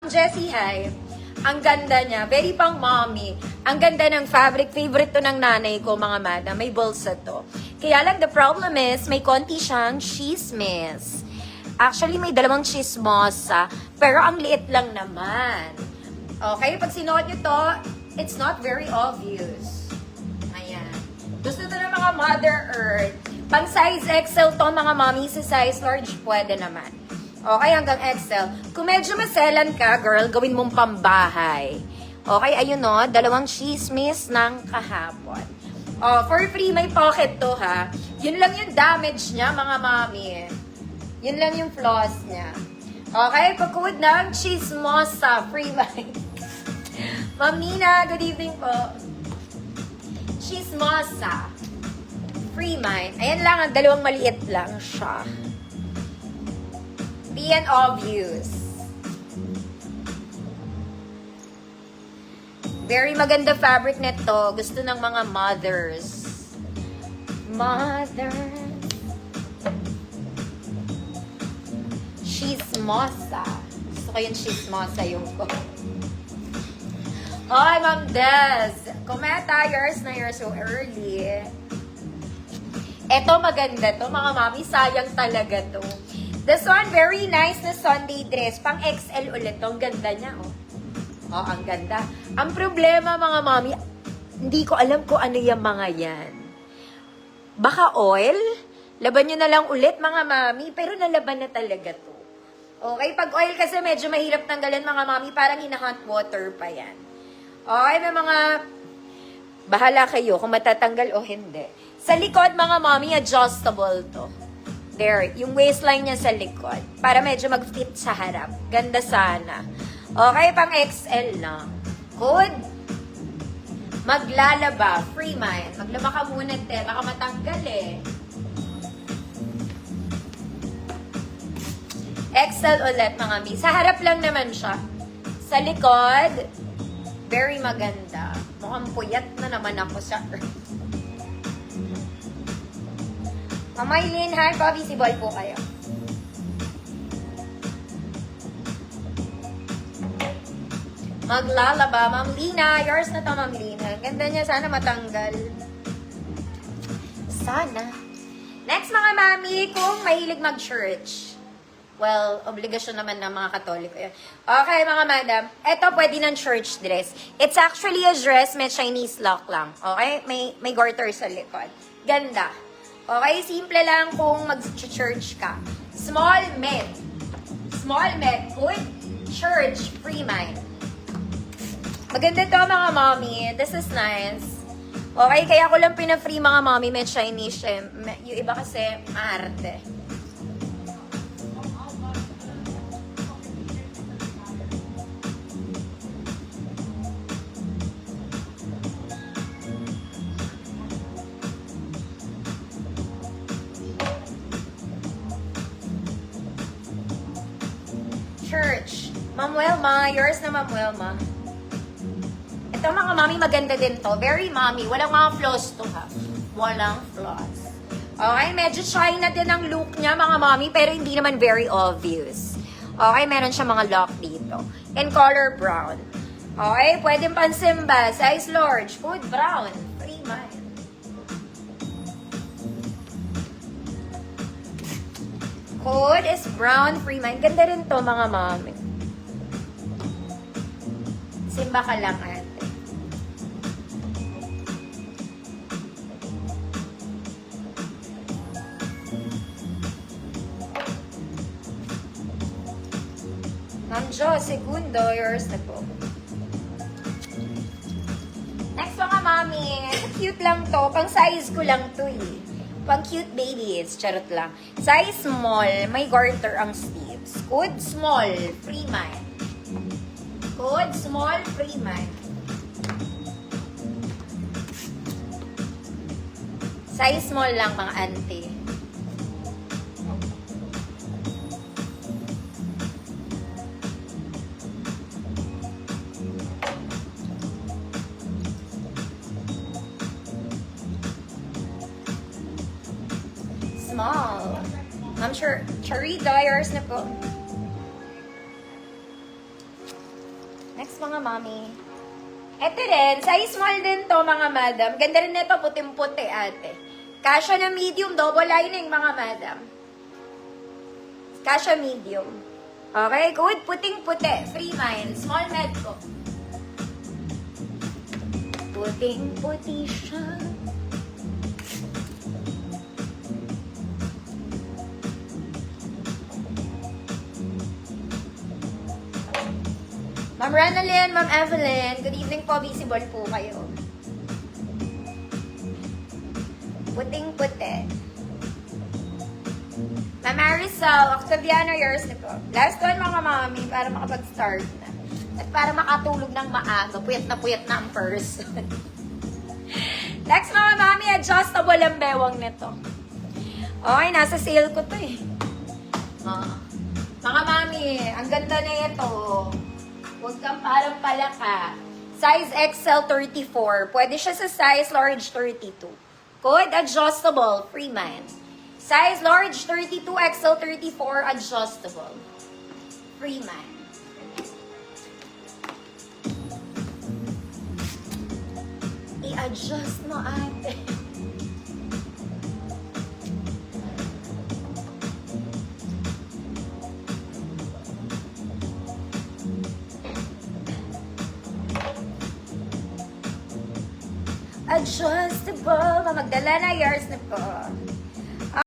Jessie, hi. Ang ganda niya. Very pang mommy. Ang ganda ng fabric. Favorite to ng nanay ko, mga madam. May bulsa to. Kaya lang, the problem is, may konti siyang chismis. Actually, may dalawang chismosa. Pero ang liit lang naman. Okay, pag sinuot nyo to, it's not very obvious. Ayan. Gusto to ng mga Mother Earth. Pang size XL to, mga mommy. Sa size large, pwede naman. Okay, hanggang XL. Kung medyo maselan ka, girl, gawin mong pambahay. Okay, ayun no, dalawang chismis ng kahapon. Oh, for free, may pocket to ha. Yun lang yung damage niya, mga mami. Yun lang yung flaws niya. Okay, pagkuwid ng chismosa, free mind. Ma'am Nina, good evening po. Chismosa, free mind. Ayan lang, ang dalawang maliit lang siya. And obvious. Very maganda fabric nito. Gusto ng mga mothers. Mothers. Chismosa. Gusto ko yung chismosa yung ko. Hi, Ma'am Des. Kumeta, yours na you're so early. Eto maganda to, mga mami. Sayang talaga to. This one, very nice na Sunday dress. Pang XL ulit to. Ang ganda niya, oh. Oh, ang ganda. Ang problema, mga mami, hindi ko alam kung ano yung mga yan. Baka oil? Laban nyo na lang ulit, mga mami. Pero nalaban na talaga to. Okay, pag oil kasi medyo mahirap tanggalin, mga mami. Parang hot water pa yan. Okay, may mga... Bahala kayo kung matatanggal o hindi. Sa likod, mga mami, adjustable to. There, yung waistline niya sa likod. Para medyo mag-fit sa harap. Ganda sana. Okay, pang XL na. Good. Maglalaba. Free mind. Maglaba ka muna, te. Baka matanggal eh. XL ulit, mga mi. Sa harap lang naman siya. Sa likod, very maganda. Mukhang puyat na naman ako sa earth. Maylin, hi, Bobby, si boy po kayo. Maglalaba, Ma'am Lina. Yours na to, Ma'am Lina. Ganda niya, sana matanggal. Sana. Next, mga mami, kung mahilig mag-church. Well, obligasyon naman ng mga Katoliko yun. Okay, mga madam. Ito, pwede ng church dress. It's actually a dress, may Chinese lock lang. Okay? May garter sa likod. Ganda. Okay, simple lang kung mag-church ka. Small med. Small med. Good. Church. Free mind. Maganda to, mga mommy. This is nice. Okay, kaya ko lang pina-free, mga mommy. May Chinese. Yung iba kasi, maarte. Church. Ma'am Welma, yours na, Ma'am Welma. Ito, mga mami, maganda din to. Very mommy. Walang mga flaws to, ha. Walang flaws. Okay, medyo China din ang look niya, mga mami, pero hindi naman very obvious. Okay, meron siya mga lock dito. In color brown. Okay, pwedeng pansimba. Size large. Good brown. Free mind. Code is brown, free mind. Ganda rin to, mga mami. Simba ka lang, ate. Ma'am Jo, segundo, yours na po. Next, mga mami. Cute lang to. Pang size ko lang to, eh. Pang cute babies, charot lang. Size small, may garter ang sleeves. Code small, free mind. Code small, free mind. Size small lang, mga auntie. Small. I'm sure, Cherry Dyers na po. Next, mga mami. Ito rin, size small din to, mga madam. Ganda rin nito, puting-puti, ate. Kasha na medium, double lining, mga madam. Kasha medium. Okay, good. Puting-puti. Free mind. Small med ko. Puting-puti siya. Ma'am Ranalyn, Ma'am Evelyn, good evening po. Visible po kayo. Puting-puti. Ma'am Marisol, Octaviano, yours na po. Last one, mga mami, para makapag-start na. At para makatulog ng maaga, puyat na ang person. Next, mga mami, adjustable ang bewang nito. Okay, nasa sale ko to eh. Mga mami, ang ganda na ito. Huwag kang parang palaka. Size XL 34. Pwede siya sa size large 32. Code adjustable. Free man. Size large 32, XL 34, adjustable. Free man. I-adjust mo, ate. Adjustable. Magdala na yours na po.